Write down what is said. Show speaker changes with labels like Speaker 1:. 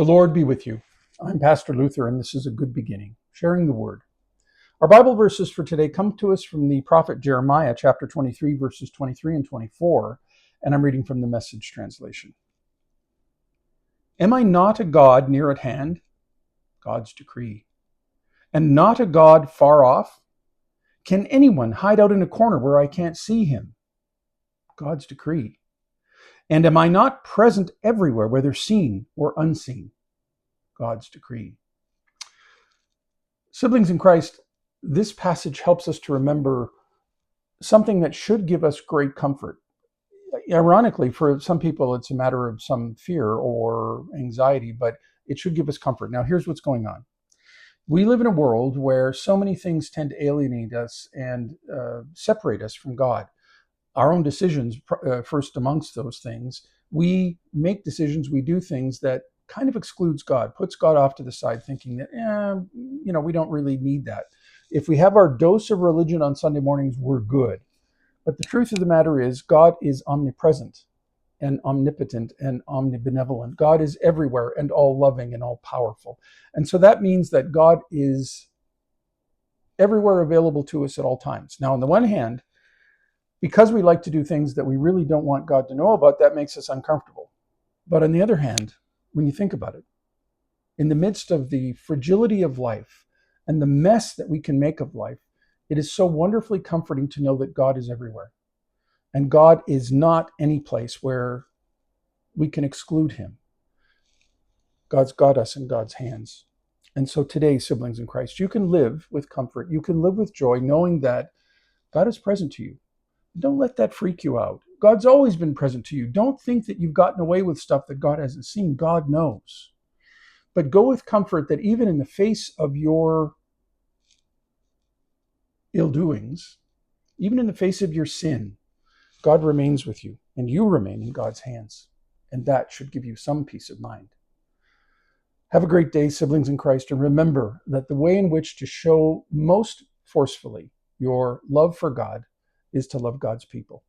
Speaker 1: The Lord be with you. I'm Pastor Luther, and this is a good beginning, sharing the word. Our Bible verses for today come to us from the prophet Jeremiah, chapter 23, verses 23 and 24, and I'm reading from the Message translation. Am I not a God near at hand? God's decree. And not a God far off? Can anyone hide out in a corner where I can't see him? God's decree. And am I not present everywhere, whether seen or unseen? God's decree. Siblings in Christ, this passage helps us to remember something that should give us great comfort. Ironically, for some people, it's a matter of some fear or anxiety, but it should give us comfort. Now, here's what's going on. We live in a world where so many things tend to alienate us and separate us from God. Our own decisions, first amongst those things, we make decisions, we do things that kind of excludes God, puts God off to the side, thinking that, we don't really need that. If we have our dose of religion on Sunday mornings, we're good. But the truth of the matter is, God is omnipresent and omnipotent and omnibenevolent. God is everywhere and all loving and all powerful. And so that means that God is everywhere available to us at all times. Now, on the one hand, because we like to do things that we really don't want God to know about, that makes us uncomfortable. But on the other hand, when you think about it, in the midst of the fragility of life and the mess that we can make of life, it is so wonderfully comforting to know that God is everywhere. And God is not any place where we can exclude him. God's got us in God's hands. And so today, siblings in Christ, you can live with comfort. You can live with joy, knowing that God is present to you. Don't let that freak you out. God's always been present to you. Don't think that you've gotten away with stuff that God hasn't seen. God knows. But go with comfort that even in the face of your ill doings, even in the face of your sin, God remains with you and you remain in God's hands. And that should give you some peace of mind. Have a great day, siblings in Christ, and remember that the way in which to show most forcefully your love for God is to love God's people.